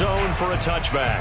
zone for a touchback.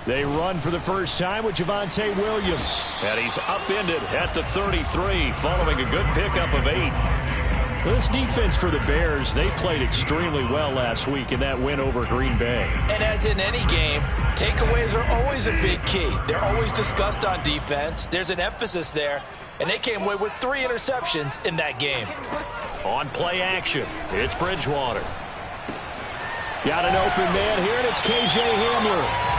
They run for the first time with Javonte Williams. And he's upended at the 33 following a good pickup of 8. This defense for the Bears, they played extremely well last week in that win over Green Bay. And as in any game, takeaways are always a big key. They're always discussed on defense. There's an emphasis there. And they came away with 3 interceptions in that game. On play action, it's Bridgewater. Got an open man here, and it's K.J. Hamler.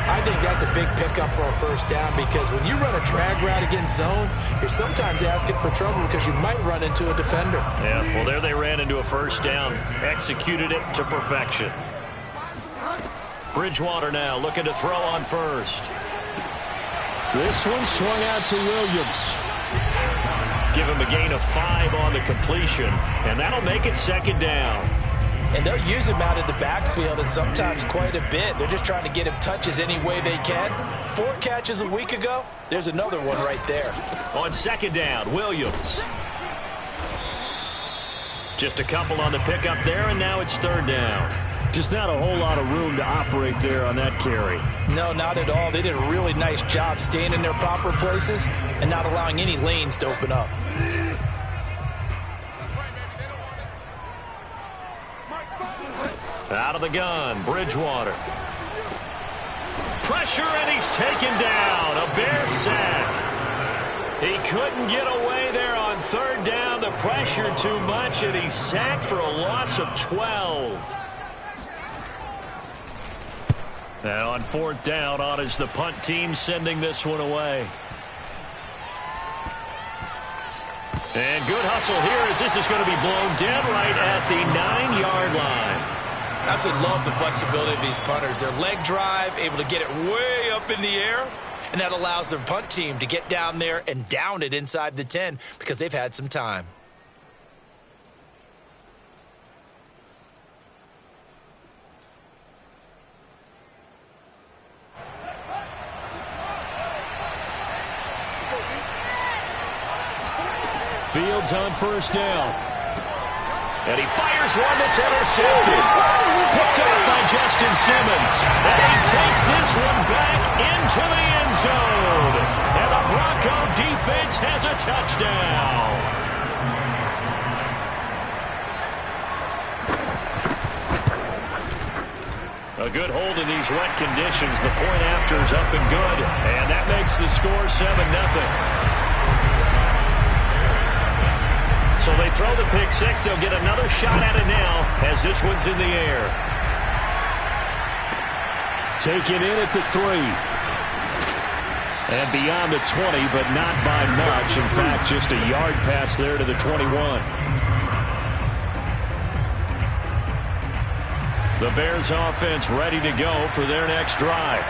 I think that's a big pickup for a first down because when you run a drag route against zone, you're sometimes asking for trouble because you might run into a defender. Yeah, well, there they ran into a first down, executed it to perfection. Bridgewater now looking to throw on first. This one swung out to Williams. Give him a gain of 5 on the completion, and that'll make it second down. And they'll use him out of the backfield and sometimes quite a bit. They're just trying to get him touches any way they can. 4 catches a week ago. There's another one right there. On second down, Williams. Just a couple on the pickup there, and now it's third down. Just not a whole lot of room to operate there on that carry. No, not at all. They did a really nice job staying in their proper places and not allowing any lanes to open up. Out of the gun, Bridgewater. Pressure, and he's taken down. A Bear sack. He couldn't get away there on third down. The pressure too much, and he's sacked for a loss of 12. Now on fourth down, on is the punt team sending this one away. And good hustle here as this is going to be blown dead right at the 9-yard line. I absolutely love the flexibility of these punters. Their leg drive, able to get it way up in the air, and that allows their punt team to get down there and down it inside the 10 because they've had some time. Fields on first down. And he fires one that's intercepted. Picked up by Justin Simmons. And he takes this one back into the end zone. And the Bronco defense has a touchdown. A good hold in these wet conditions. The point after is up and good. And that makes the score 7-0. So they throw the pick six. They'll get another shot at it now as this one's in the air. Taken in at the 3. And beyond the 20, but not by much. In fact, just a yard pass there to the 21. The Bears offense ready to go for their next drive.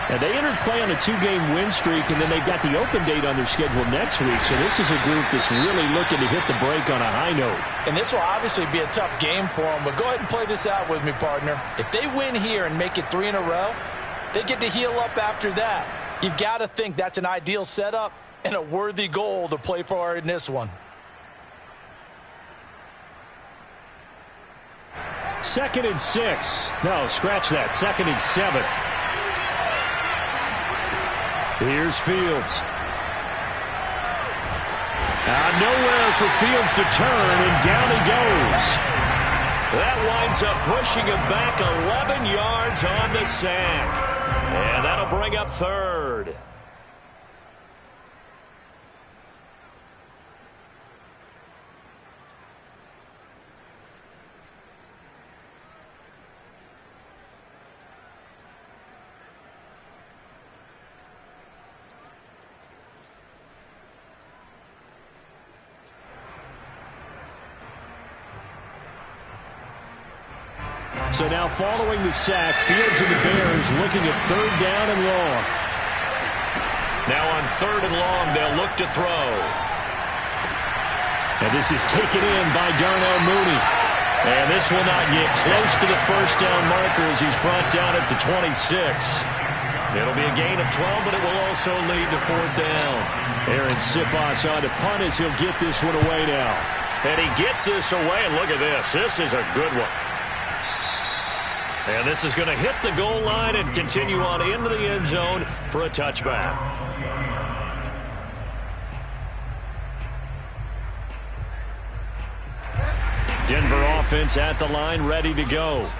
And they entered play on a 2-game win streak, and then they've got the open date on their schedule next week. So this is a group that's really looking to hit the break on a high note. And this will obviously be a tough game for them, but go ahead and play this out with me, partner. If they win here and make it 3 in a row, they get to heal up after that. You've got to think that's an ideal setup and a worthy goal to play for in this one. 2nd and 6. No, scratch that. 2nd and 7. Here's Fields. Nowhere for Fields to turn, and down he goes. That winds up pushing him back 11 yards on the sack. And that'll bring up third. So now following the sack, Fields and the Bears looking at 3rd down and long. Now on 3rd and long, they'll look to throw. And this is taken in by Darnell Mooney. And this will not get close to the 1st down marker as he's brought down at the 26. It'll be a gain of 12, but it will also lead to 4th down. Aaron Siposs on to punt as he'll get this one away now. And he gets this away, and look at this. This is a good one. And this is going to hit the goal line and continue on into the end zone for a touchback. Denver offense at the line, ready to go.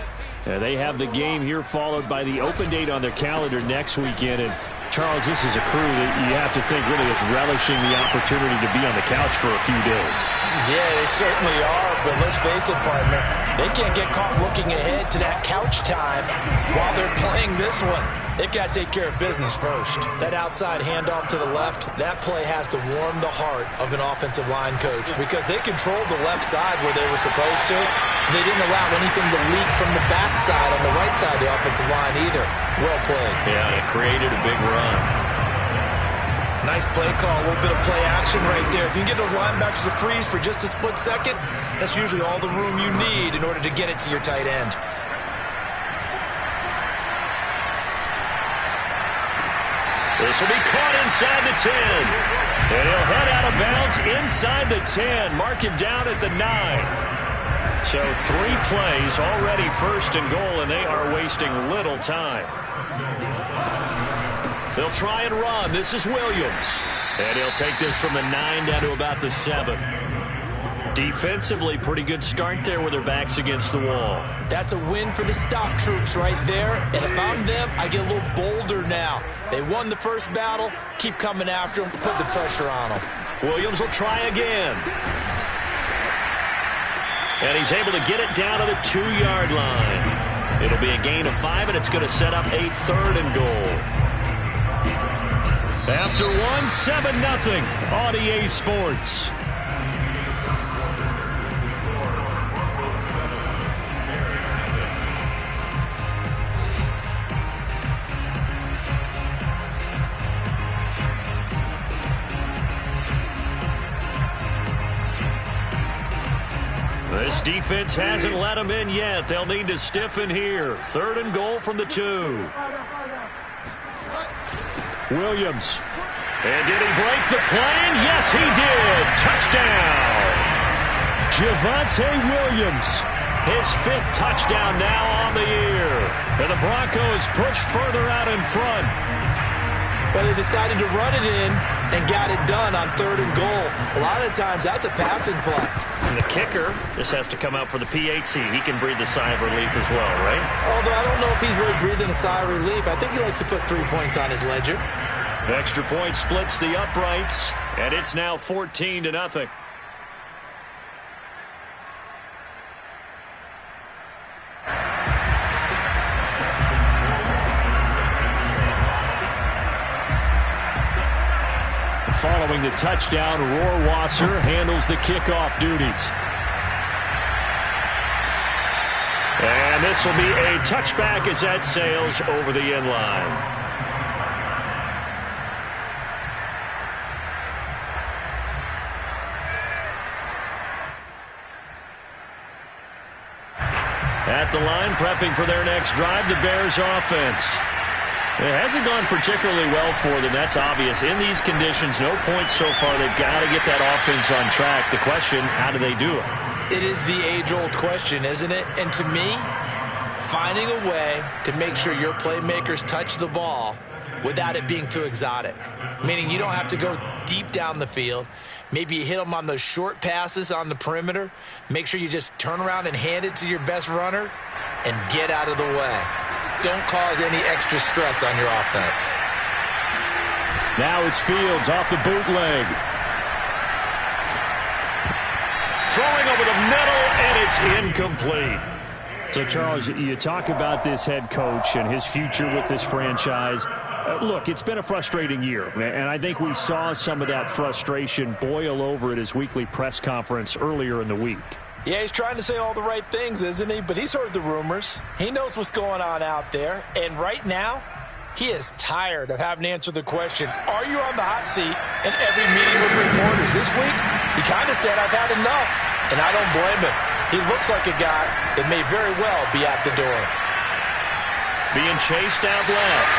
They have the game here followed by the open date on their calendar next weekend. And Charles, this is a crew that you have to think really is relishing the opportunity to be on the couch for a few days. Yeah, they certainly are, but let's face it, partner. They can't get caught looking ahead to that couch time while they're playing this one. They've got to take care of business first. That outside handoff to the left, that play has to warm the heart of an offensive line coach because they controlled the left side where they were supposed to. They didn't allow anything to leak from the backside on the right side of the offensive line either. Well played. Yeah, and it created a big run. Nice play call, a little bit of play action right there. If you can get those linebackers to freeze for just a split second, that's usually all the room you need in order to get it to your tight end. This will be caught inside the 10. And he'll head out of bounds inside the 10. Mark him down at the 9. So 3 plays already 1st and goal, and they are wasting little time. They'll try and run. This is Williams. And he'll take this from the 9 down to about the 7. Defensively, pretty good start there with their backs against the wall. That's a win for the stop troops right there. And if I'm them, I get a little bolder now. They won the first battle. Keep coming after them. Put the pressure on them. Williams will try again. And he's able to get it down to the 2-yard line. It'll be a gain of 5, and it's going to set up a 3rd and goal. After 1, 7-0 on EA Sports. This defense hasn't let them in yet. They'll need to stiffen here. 3rd and goal from the 2. Williams. And did he break the plane? Yes, he did. Touchdown. Javonte Williams. His 5th touchdown now on the year. And the Broncos push further out in front. Well, they decided to run it in and got it done on 3rd and goal. A lot of times, that's a passing play. And the kicker just has to come out for the PAT. He can breathe a sigh of relief as well, right? Although I don't know if he's really breathing a sigh of relief. I think he likes to put 3 points on his ledger. Extra point splits the uprights, and it's now 14-0. Following the touchdown, Rohrwasser handles the kickoff duties. And this will be a touchback as that sails over the end line. At the line, prepping for their next drive, the Bears offense. It hasn't gone particularly well for them. That's obvious. In these conditions, no points so far. They've got to get that offense on track. The question, how do they do it? It is the age-old question, isn't it? And to me, finding a way to make sure your playmakers touch the ball without it being too exotic. Meaning you don't have to go deep down the field. Maybe you hit them on those short passes on the perimeter. Make sure you just turn around and hand it to your best runner and get out of the way. Don't cause any extra stress on your offense. Now it's Fields off the bootleg. Throwing over the middle, and it's incomplete. So, Charles, you talk about this head coach and his future with this franchise. Look, it's been a frustrating year, and I think we saw some of that frustration boil over at his weekly press conference earlier in the week. Yeah, he's trying to say all the right things, isn't he? But he's heard the rumors. He knows what's going on out there. And right now, he is tired of having to answer the question, are you on the hot seat in every meeting with reporters? This week, he kind of said, I've had enough. And I don't blame him. He looks like a guy that may very well be at the door. Being chased out left.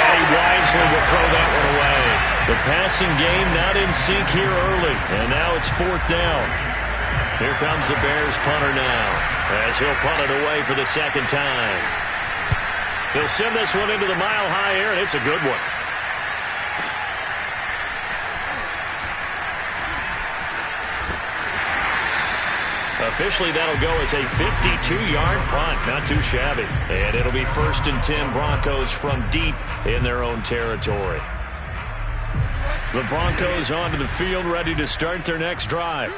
And he wisely will throw that one away. The passing game not in sync here early. And now it's 4th down. Here comes the Bears punter now, as he'll punt it away for the second time. He'll send this one into the mile-high air, and it's a good one. Officially, that'll go as a 52-yard punt. Not too shabby. And it'll be 1st and 10 Broncos from deep in their own territory. The Broncos onto the field, ready to start their next drive.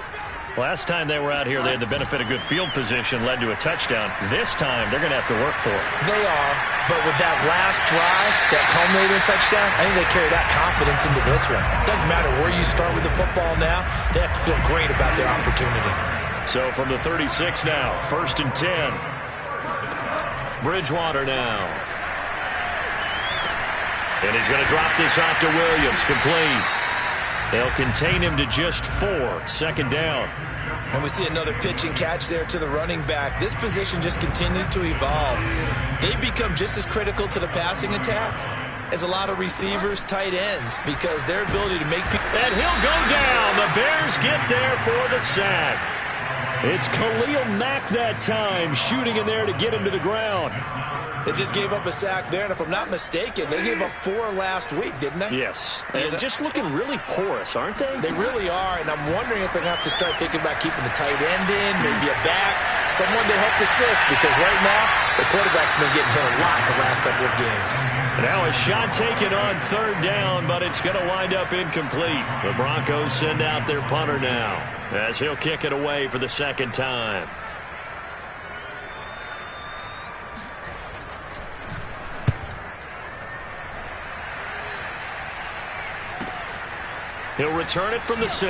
Last time they were out here, they had the benefit of good field position, led to a touchdown. This time, they're going to have to work for it. They are, but with that last drive, that culminated in touchdown, I think they carry that confidence into this one. It doesn't matter where you start with the football now, they have to feel great about their opportunity. So from the 36 now, 1st and 10. Bridgewater now. And he's going to drop this off to Williams, complete. They'll contain him to just 4, 2nd down. And we see another pitch and catch there to the running back. This position just continues to evolve. They become just as critical to the passing attack as a lot of receivers, tight ends, because their ability to make people... And he'll go down. The Bears get there for the sack. It's Khalil Mack that time, shooting in there to get him to the ground. They just gave up a sack there, and if I'm not mistaken, they gave up 4 last week, didn't they? Yes. And just looking really porous, aren't they? They really are, and I'm wondering if they're going to have to start thinking about keeping the tight end in, maybe a back, someone to help assist, because right now, the quarterback's been getting hit a lot in the last couple of games. Now a shot taken on 3rd down, but it's going to wind up incomplete. The Broncos send out their punter now, as he'll kick it away for the 2nd time. He'll return it from the 6.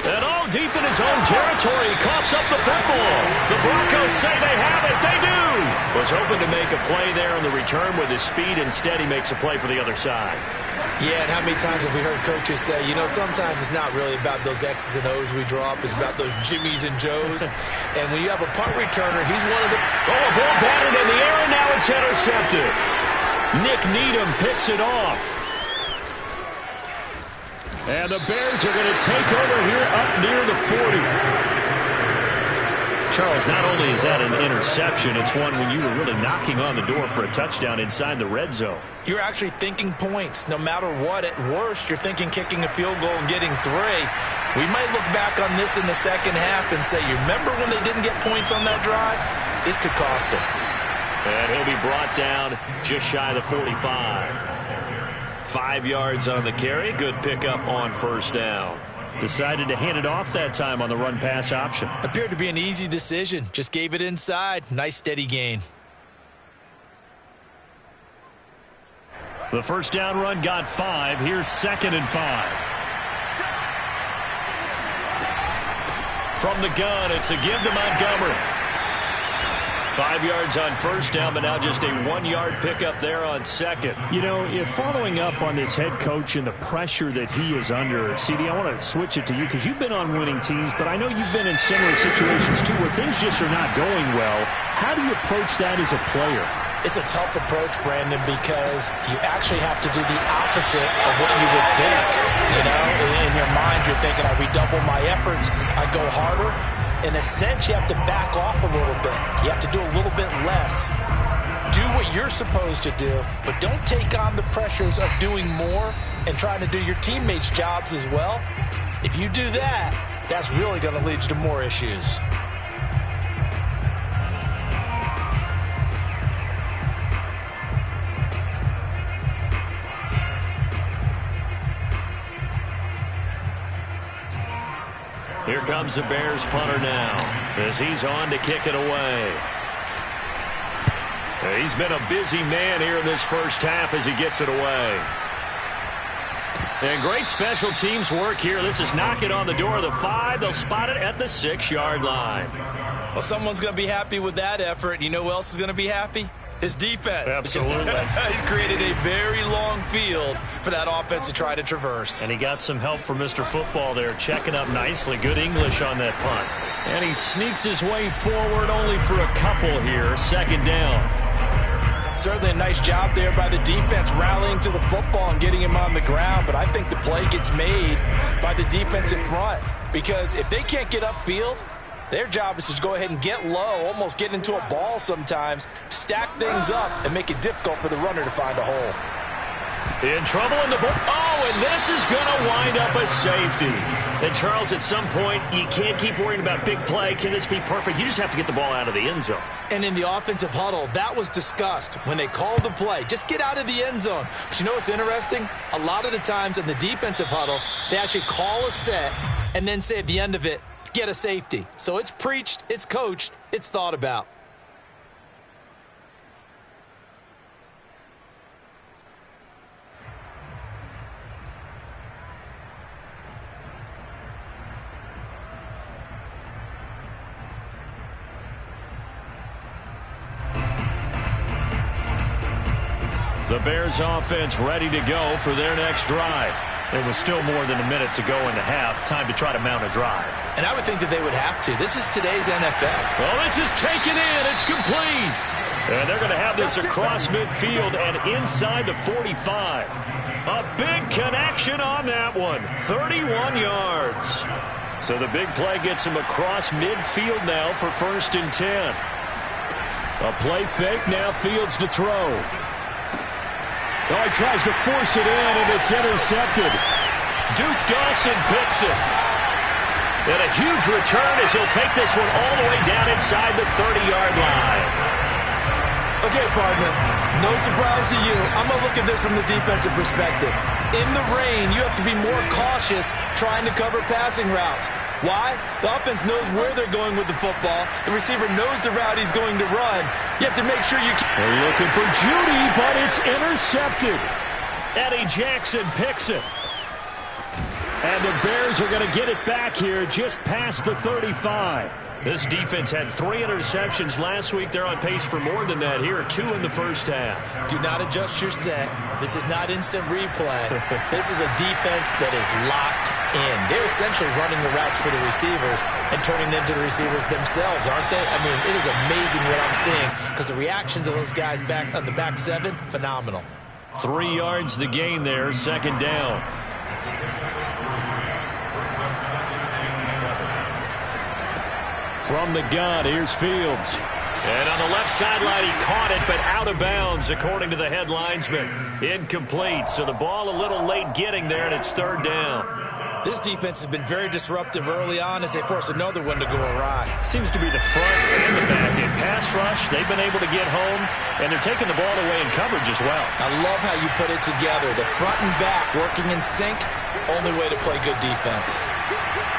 And all deep in his own territory, he coughs up the football. The Broncos say they have it. They do. Was hoping to make a play there on the return with his speed. Instead, he makes a play for the other side. Yeah, and how many times have we heard coaches say, you know, sometimes it's not really about those X's and O's we draw up. It's about those Jimmies and Joes. And when you have a punt returner, he's one of the... Oh, a ball batted in the air, and now it's intercepted. Nick Needham picks it off. And the Bears are going to take over here up near the 40. Charles, not only is that an interception, it's one when you were really knocking on the door for a touchdown inside the red zone. You're actually thinking points. No matter what, at worst, you're thinking kicking a field goal and getting 3. We might look back on this in the second half and say, you remember when they didn't get points on that drive? This could cost them. And he'll be brought down just shy of the 45. 5 yards on the carry. Good pickup on 1st down. Decided to hand it off that time on the run-pass option. Appeared to be an easy decision. Just gave it inside. Nice steady gain. The 1st down run got 5. Here's 2nd and 5. From the gun, it's a give to Montgomery. 5 yards on 1st down, but now just a 1-yard pickup there on 2nd. You know, if following up on this head coach and the pressure that he is under, CD, I want to switch it to you because you've been on winning teams, but I know you've been in similar situations too where things just are not going well. How do you approach that as a player? It's a tough approach, Brandon, because you actually have to do the opposite of what you would think. You know, in your mind, you're thinking, I redouble my efforts, I go harder. In a sense, you have to back off a little bit. You have to do a little bit less. Do what you're supposed to do, but don't take on the pressures of doing more and trying to do your teammates' jobs as well. If you do that, that's really going to lead you to more issues. Here comes the Bears punter now as he's on to kick it away. He's been a busy man here in this 1st half as he gets it away. And great special teams work here. This is knocking on the door of the 5. They'll spot it at the 6-yard line. Well, someone's going to be happy with that effort. You know who else is going to be happy? His defense. Absolutely. He's created a very long field for that offense to try to traverse. And he got some help from Mr. Football there, checking up nicely. Good English on that punt. And he sneaks his way forward only for a couple here. 2nd down. Certainly a nice job there by the defense rallying to the football and getting him on the ground. But I think the play gets made by the defensive front. Because if they can't get upfield, their job is to go ahead and get low, almost get into a ball sometimes, stack things up, and make it difficult for the runner to find a hole. In trouble in the book. Oh, and this is going to wind up a safety. And, Charles, at some point, you can't keep worrying about big play. Can this be perfect? You just have to get the ball out of the end zone. And in the offensive huddle, that was discussed when they called the play. Just get out of the end zone. But you know what's interesting? A lot of the times in the defensive huddle, they actually call a set and then say at the end of it, get a safety. So it's preached, it's coached, it's thought about. The Bears offense ready to go for their next drive. There was still more than a minute to go in the half. Time to try to mount a drive. And I would think that they would have to. This is today's NFL. Well, this is taken in. It's complete. And they're going to have this across midfield and inside the 45. A big connection on that one. 31 yards. So the big play gets him across midfield now for 1st and 10. A play fake. Now Fields to throw. Oh, he tries to force it in, and it's intercepted. Duke Dawson picks it. And a huge return as he'll take this one all the way down inside the 30-yard line. Okay, partner, no surprise to you. I'm going to look at this from the defensive perspective. In the rain, you have to be more cautious trying to cover passing routes. Why? The offense knows where they're going with the football. The receiver knows the route he's going to run. You have to make sure you... They're looking for Judy, but it's intercepted. Eddie Jackson picks it. And the Bears are going to get it back here just past the 35. This defense had 3 interceptions last week. They're on pace for more than that here. 2 in the first half. Do not adjust your set. This is not instant replay. This is a defense that is locked in. They're essentially running the routes for the receivers and turning them into the receivers themselves, aren't they? I mean, it is amazing what I'm seeing because the reactions of those guys back on the back 7, phenomenal. 3 yards the gain there, 2nd down. From the gun, here's Fields. And on the left sideline, he caught it, but out of bounds, according to the head linesman. Incomplete, so the ball a little late getting there, and it's 3rd down. This defense has been very disruptive early on as they force another one to go awry. Seems to be the front and the back. In pass rush, they've been able to get home, and they're taking the ball away in coverage as well. I love how you put it together. The front and back working in sync, only way to play good defense.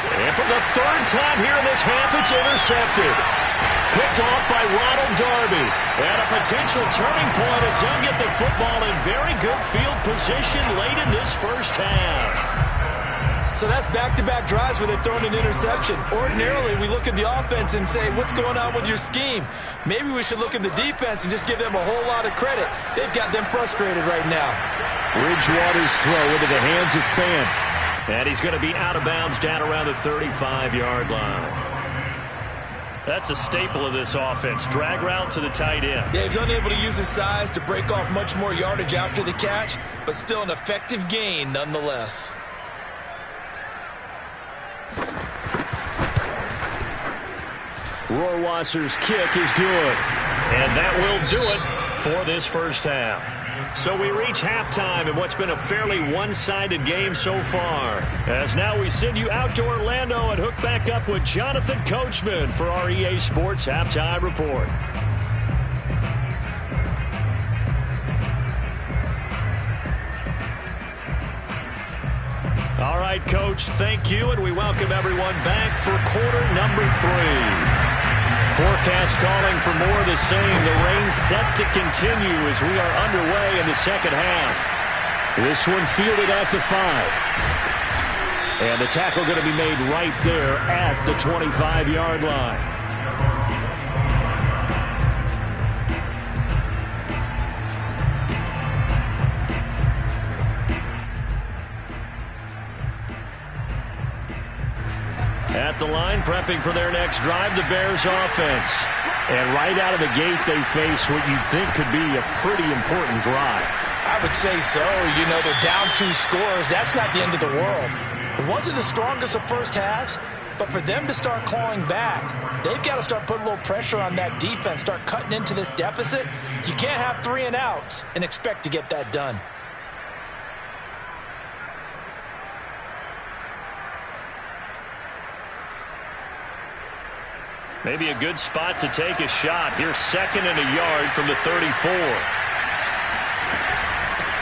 And for the 3rd time here in this half, it's intercepted. Picked off by Ronald Darby. And a potential turning point as they'll get the football in very good field position late in this first half. So that's back-to-back drives where they've thrown an interception. Ordinarily, we look at the offense and say, what's going on with your scheme? Maybe we should look at the defense and just give them a whole lot of credit. They've got them frustrated right now. Bridgewater's throw into the hands of Fan. And he's going to be out of bounds down around the 35-yard line. That's a staple of this offense. Drag route to the tight end. Yeah, he's unable to use his size to break off much more yardage after the catch, but still an effective gain nonetheless. Rohrwasser's kick is good. And that will do it for this first half. So we reach halftime in what's been a fairly one-sided game so far. As now we send you out to Orlando and hook back up with Jonathan Coachman for our EA Sports Halftime Report. All right, Coach, thank you, and we welcome everyone back for quarter number 3. Forecast calling for more of the same. The rain set to continue as we are underway in the second half. This one fielded at the 5. And the tackle going to be made right there at the 25-yard line. At the line, prepping for their next drive, the Bears offense. And right out of the gate, they face what you'd think could be a pretty important drive. I would say so. You know, they're down 2 scores. That's not the end of the world. It wasn't the strongest of first halves, but for them to start clawing back, they've got to start putting a little pressure on that defense, start cutting into this deficit. You can't have 3 and outs and expect to get that done. Maybe a good spot to take a shot. Here's 2nd and a yard from the 34.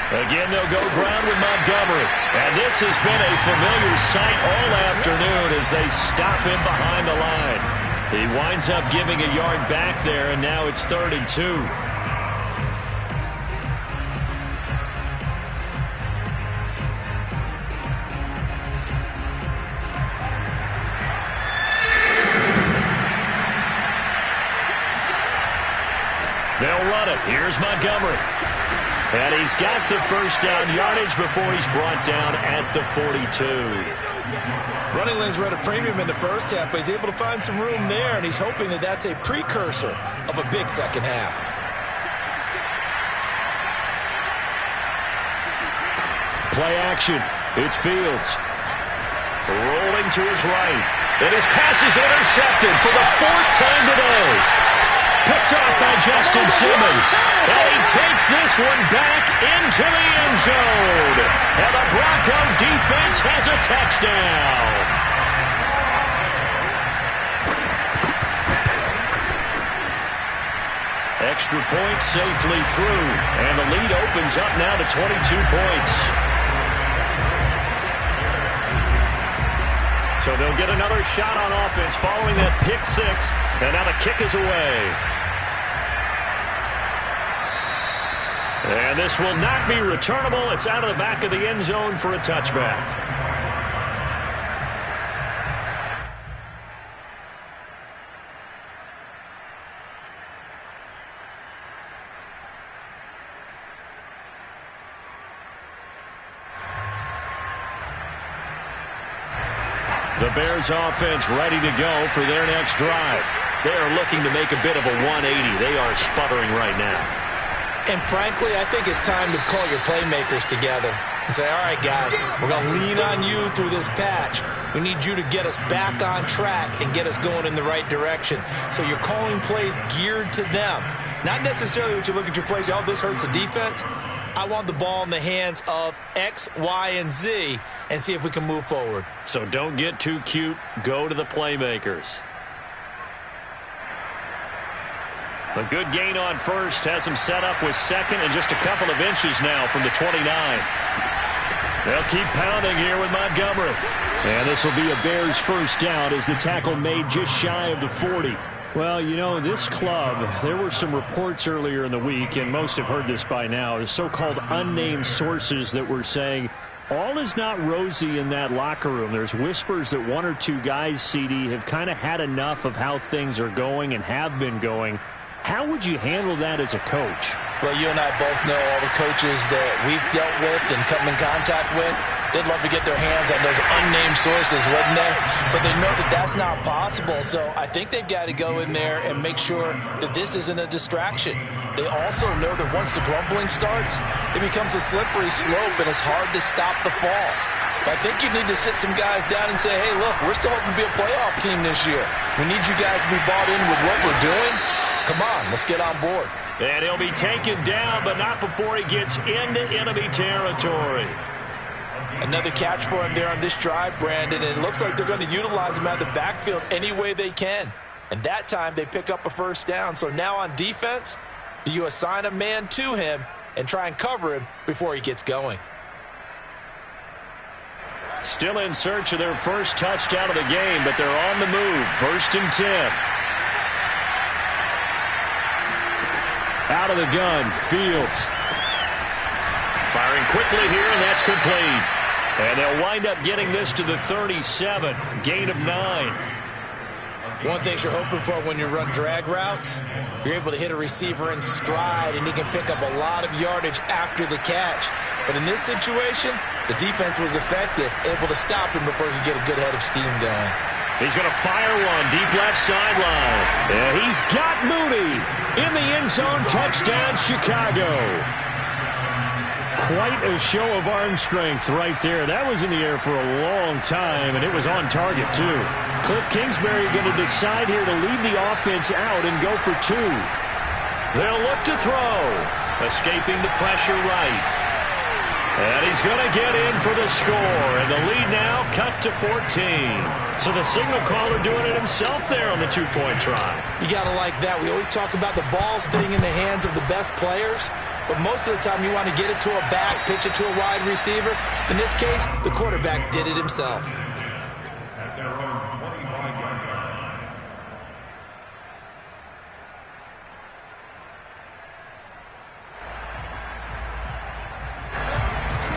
Again, they'll go ground with Montgomery. And this has been a familiar sight all afternoon as they stop him behind the line. He winds up giving a yard back there, and now it's 3rd and 2. They'll run it. Here's Montgomery. And he's got the first down yardage before he's brought down at the 42. Running lanes were at a premium in the first half, but he's able to find some room there, and he's hoping that that's a precursor of a big second half. Play action. It's Fields. Rolling to his right. And his pass is intercepted for the 4th time today. Picked off by Justin Simmons. And he takes this one back into the end zone. And the Bronco defense has a touchdown. Extra point safely through. And the lead opens up now to 22 points. So they'll get another shot on offense following that pick 6. And now the kick is away. And this will not be returnable. It's out of the back of the end zone for a touchback. The Bears offense ready to go for their next drive. They are looking to make a bit of a 180. They are sputtering right now. And frankly, I think it's time to call your playmakers together and say, all right, guys, we're going to lean on you through this patch. We need you to get us back on track and get us going in the right direction. So you're calling plays geared to them. Not necessarily what you look at your plays, oh, this hurts the defense. I want the ball in the hands of X, Y, and Z and see if we can move forward. So don't get too cute. Go to the playmakers. A good gain on first has him set up with 2nd and just a couple of inches now from the 29. They'll keep pounding here with Montgomery. And this will be a Bears first down as the tackle made just shy of the 40. Well, you know, this club, there were some reports earlier in the week, and most have heard this by now, the so-called unnamed sources that were saying all is not rosy in that locker room. There's whispers that 1 or 2 guys, CD, have kind of had enough of how things are going and have been going. How would you handle that as a coach? Well, you and I both know all the coaches that we've dealt with and come in contact with. They'd love to get their hands on those unnamed sources, wouldn't they? But they know that that's not possible. So I think they've got to go in there and make sure that this isn't a distraction. They also know that once the grumbling starts, it becomes a slippery slope and it's hard to stop the fall. But I think you need to sit some guys down and say, hey, look, we're still hoping to be a playoff team this year. We need you guys to be bought in with what we're doing. Come on, let's get on board. And he'll be taken down, but not before he gets into enemy territory. Another catch for him there on this drive, Brandon, and it looks like they're going to utilize him out of the backfield any way they can. And that time they pick up a first down. So now on defense, do you assign a man to him and try and cover him before he gets going? Still in search of their first touchdown of the game, but they're on the move. 1st and 10. Out of the gun, Fields. Firing quickly here, and that's complete. And they'll wind up getting this to the 37, gain of 9. One thing you're hoping for when you run drag routes, you're able to hit a receiver in stride, and he can pick up a lot of yardage after the catch. But in this situation, the defense was effective, able to stop him before he could get a good head of steam going. He's going to fire one deep left sideline. And he's got Mooney in the end zone. Touchdown, Chicago. Quite a show of arm strength right there. That was in the air for a long time, and it was on target, too. Cliff Kingsbury going to decide here to lead the offense out and go for 2. They'll look to throw. Escaping the pressure right. And he's going to get in for the score. And the lead now cut to 14. So the signal caller doing it himself there on the 2-point try. You got to like that. We always talk about the ball staying in the hands of the best players. But most of the time you want to get it to a back, pitch it to a wide receiver. In this case, the quarterback did it himself.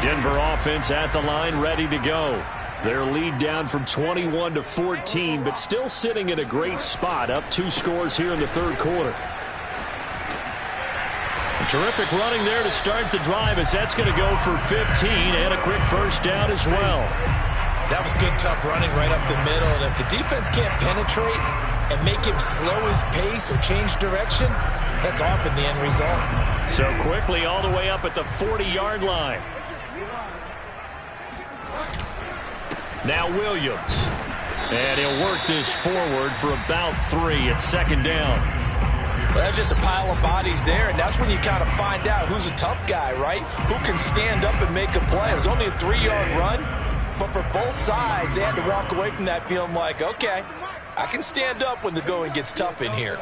Denver offense at the line, ready to go. Their lead down from 21 to 14, but still sitting in a great spot, up 2 scores here in the third quarter. A terrific running there to start the drive, as that's going to go for 15 and a quick first down as well. That was good, tough running right up the middle, and if the defense can't penetrate and make him slow his pace or change direction, that's often the end result. So quickly all the way up at the 40-yard line. Now Williams. And he'll work this forward for about 3 at second down. Well, that's just a pile of bodies there, and that's when you kind of find out who's a tough guy, right? Who can stand up and make a play. It was only a 3-yard run, but for both sides, they had to walk away from that feeling like, okay, I can stand up when the going gets tough in here.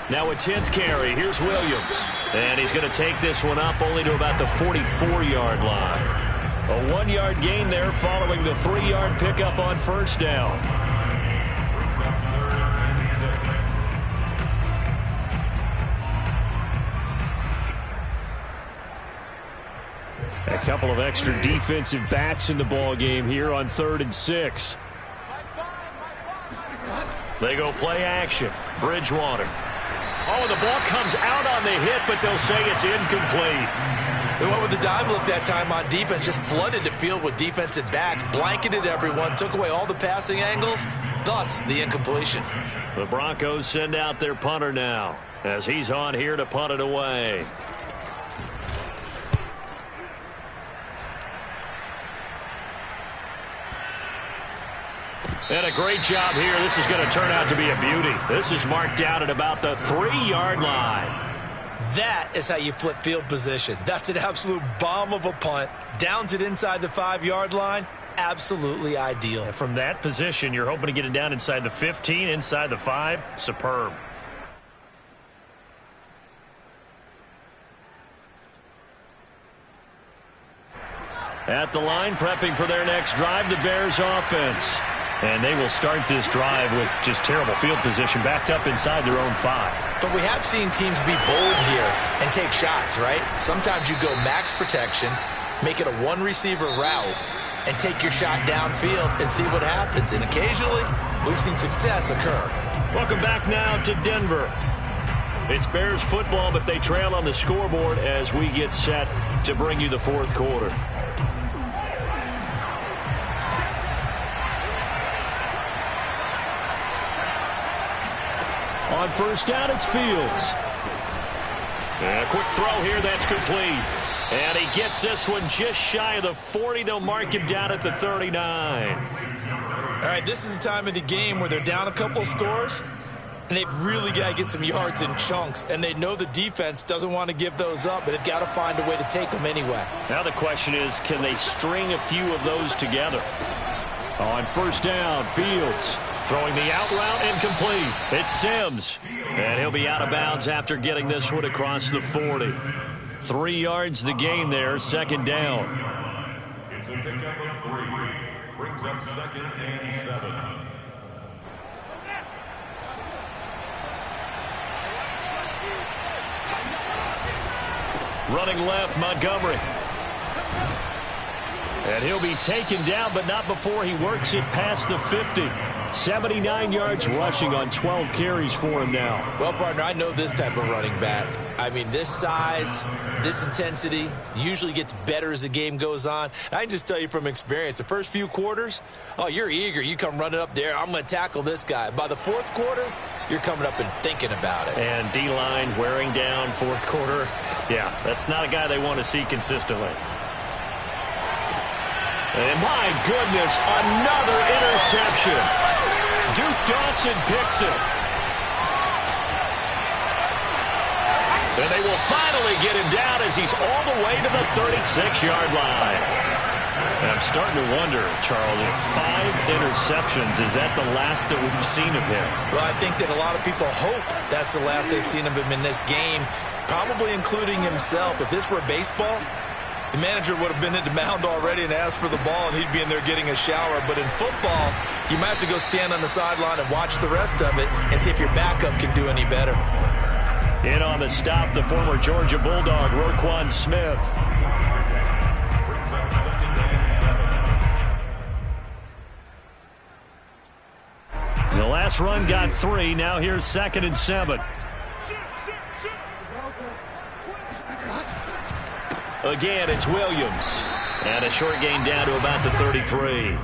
Now a 10th carry. Here's Williams. And he's going to take this one up only to about the 44-yard line. A 1-yard gain there following the 3-yard pickup on first down. A couple of extra defensive backs in the ball game here on 3rd and 6. They go play action. Bridgewater. Oh, the ball comes out on the hit, but they'll say it's incomplete. They went with the dime look that time on defense, just flooded the field with defensive backs, blanketed everyone, took away all the passing angles, thus the incompletion. The Broncos send out their punter now, as he's on here to punt it away. And a great job here. This is going to turn out to be a beauty. This is marked out at about the 3-yard line. That is how you flip field position. That's an absolute bomb of a punt. Downs it inside the 5-yard line. Absolutely ideal. And from that position, you're hoping to get it down inside the 15, inside the 5. Superb. At the line, prepping for their next drive, the Bears offense. And they will start this drive with just terrible field position, backed up inside their own 5. But we have seen teams be bold here and take shots, right? Sometimes you go max protection, make it a 1-receiver route, and take your shot downfield and see what happens. And occasionally, we've seen success occur. Welcome back now to Denver. It's Bears football, but they trail on the scoreboard as we get set to bring you the fourth quarter. On first down, it's Fields. And a quick throw here, that's complete. And he gets this one just shy of the 40. They'll mark him down at the 39. All right, this is the time of the game where they're down a couple of scores, and they've really got to get some yards in chunks, and they know the defense doesn't want to give those up, but they've got to find a way to take them anyway. Now the question is, can they string a few of those together? On first down, Fields. Throwing the out route, incomplete. It's Sims. And he'll be out of bounds after getting this one across the 40. 3 yards the gain there, second down. It's a pickup of 3. Brings up 2nd and 7. Running left, Montgomery. And he'll be taken down, but not before he works it past the 50. 79 yards rushing on 12 carries for him now. Well, partner, I know this type of running back. I mean, this size, this intensity usually gets better as the game goes on. And I can just tell you from experience, the first few quarters, oh, you're eager. You come running up there, I'm going to tackle this guy. By the fourth quarter, you're coming up and thinking about it. And D-line wearing down fourth quarter. Yeah, that's not a guy they want to see consistently. And my goodness, another interception. Duke Dawson picks it. And they will finally get him down as he's all the way to the 36-yard line. And I'm starting to wonder, Charles, if 5 interceptions, is that the last that we've seen of him? Well, I think that a lot of people hope that's the last they've seen of him in this game, probably including himself. If this were baseball, the manager would have been at the mound already and asked for the ball, and he'd be in there getting a shower. But in football, you might have to go stand on the sideline and watch the rest of it and see if your backup can do any better. In on the stop, the former Georgia Bulldog, Roquan Smith. Brings up second and 7. The last run got 3. Now here's 2nd and 7. Again, it's Williams. And a short gain down to about the 33.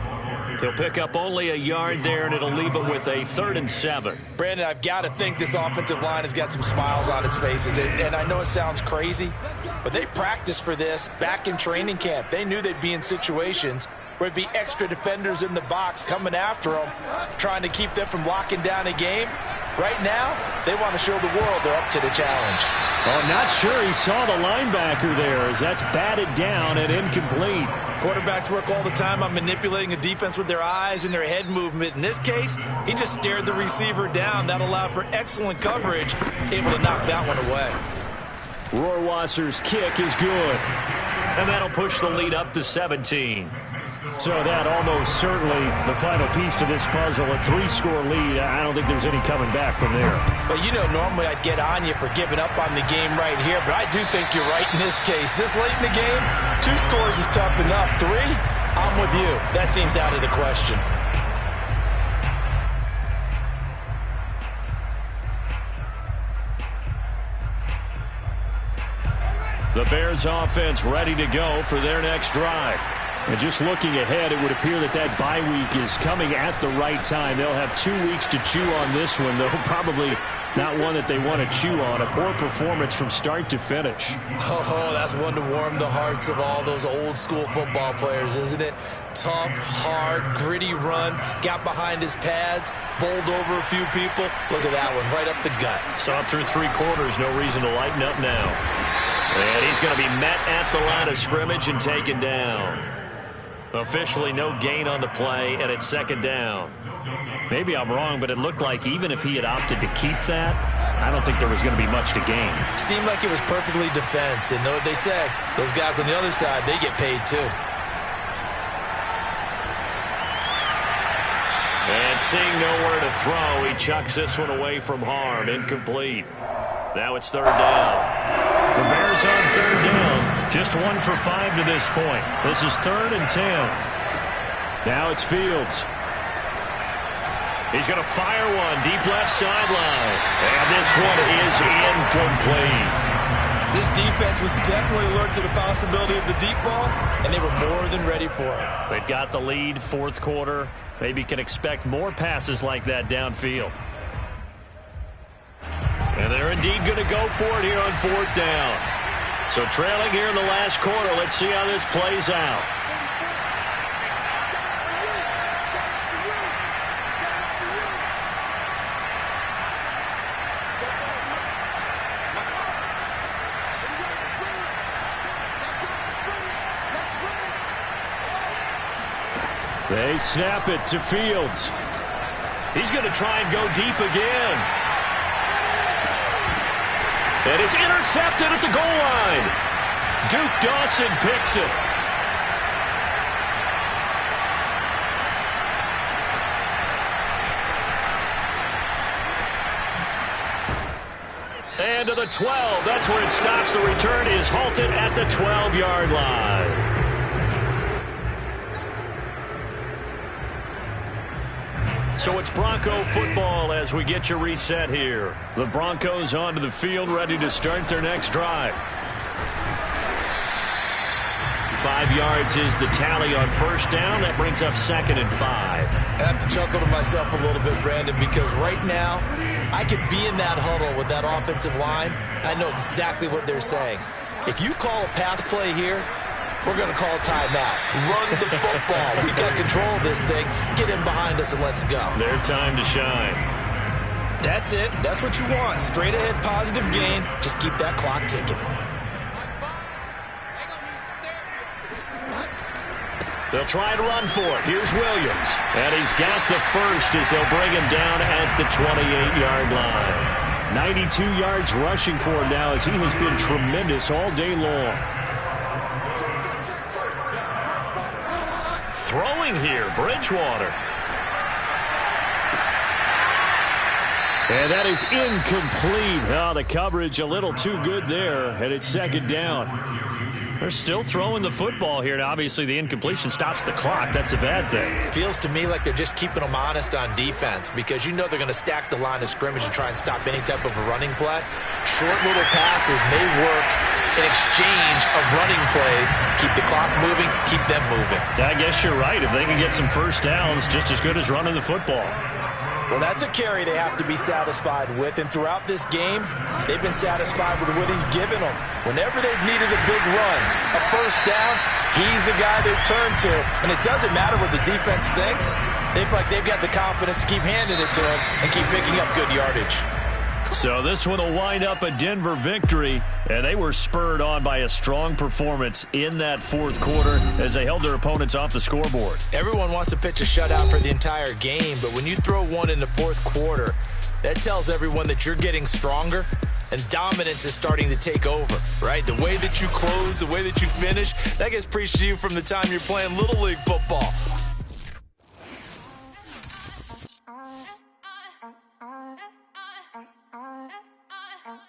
He'll pick up only a yard there, and it'll leave it with a 3rd and 7. Brandon, I've got to think this offensive line has got some smiles on its faces. And I know it sounds crazy, but they practiced for this back in training camp. They knew they'd be in situations where it'd be extra defenders in the box coming after them, trying to keep them from locking down a game. Right now, they want to show the world they're up to the challenge. Oh, not sure he saw the linebacker there as that's batted down and incomplete. Quarterbacks work all the time on manipulating a defense with their eyes and their head movement. In this case, he just stared the receiver down. That allowed for excellent coverage, able to knock that one away. Rohrwasser's kick is good. And that'll push the lead up to 17. So that almost certainly the final piece to this puzzle, a 3-score lead. I don't think there's any coming back from there. But, you know, normally I'd get on you for giving up on the game right here, but I do think you're right in this case. This late in the game, 2 scores is tough enough. 3, I'm with you. That seems out of the question. The Bears offense ready to go for their next drive. And just looking ahead, it would appear that that bye week is coming at the right time. They'll have 2 weeks to chew on this one, though probably not one that they want to chew on. A poor performance from start to finish. Oh, that's one to warm the hearts of all those old school football players, isn't it? Tough, hard, gritty run, got behind his pads, bowled over a few people. Look at that one, right up the gut. Saw it through 3 quarters, no reason to lighten up now. And he's going to be met at the line of scrimmage and taken down. Officially no gain on the play, and it's 2nd down. Maybe I'm wrong, but it looked like even if he had opted to keep that, I don't think there was going to be much to gain. Seemed like it was perfectly defense, and know what they say. Those guys on the other side, they get paid too. And seeing nowhere to throw, he chucks this one away from harm. Incomplete. Now it's 3rd down. The Bears on 3rd down. Just 1 for 5 to this point. This is 3rd and 10. Now it's Fields. He's going to fire one deep left sideline. And this one is incomplete. This defense was definitely alert to the possibility of the deep ball, and they were more than ready for it. They've got the lead, 4th quarter. Maybe can expect more passes like that downfield. And they're indeed going to go for it here on 4th down. So trailing here in the last quarter, let's see how this plays out. They snap it to Fields. He's going to try and go deep again. And it's intercepted at the goal line. Duke Dawson picks it. And to the 12. That's where it stops. The return is halted at the 12-yard line. So it's Bronco football as we get you reset here. The Broncos onto the field, ready to start their next drive. 5 yards is the tally on first down. That brings up 2nd and 5. I have to chuckle to myself a little bit, Brandon, because right now I could be in that huddle with that offensive line. I know exactly what they're saying. If you call a pass play here, we're going to call a timeout. Run the football. We've got control of this thing. Get in behind us and let's go. Their time to shine. That's it. That's what you want. Straight ahead, positive gain. Just keep that clock ticking. They'll try to run for it. Here's Williams. And he's got the first as they'll bring him down at the 28-yard line. 92 yards rushing for him now as he has been tremendous all day long. Throwing here, Bridgewater. And that is incomplete. Oh, the coverage a little too good there, and it's 2nd down. They're still throwing the football here, and obviously the incompletion stops the clock. That's a bad thing. Feels to me like they're just keeping them honest on defense because you know they're going to stack the line of scrimmage and try and stop any type of a running play. Short little passes may work in exchange of running plays. Keep the clock moving, keep them moving. I guess you're right. If they can get some first downs, just as good as running the football. Well, that's a carry they have to be satisfied with, and throughout this game, they've been satisfied with what he's given them. Whenever they've needed a big run, a first down, he's the guy they turn to, and it doesn't matter what the defense thinks. They've got the confidence to keep handing it to him and keep picking up good yardage. So this one will wind up a Denver victory, and they were spurred on by a strong performance in that 4th quarter as they held their opponents off the scoreboard. Everyone wants to pitch a shutout for the entire game, but when you throw one in the 4th quarter, that tells everyone that you're getting stronger and dominance is starting to take over, right? The way that you close, the way that you finish, that gets preached to you from the time you're playing Little League football.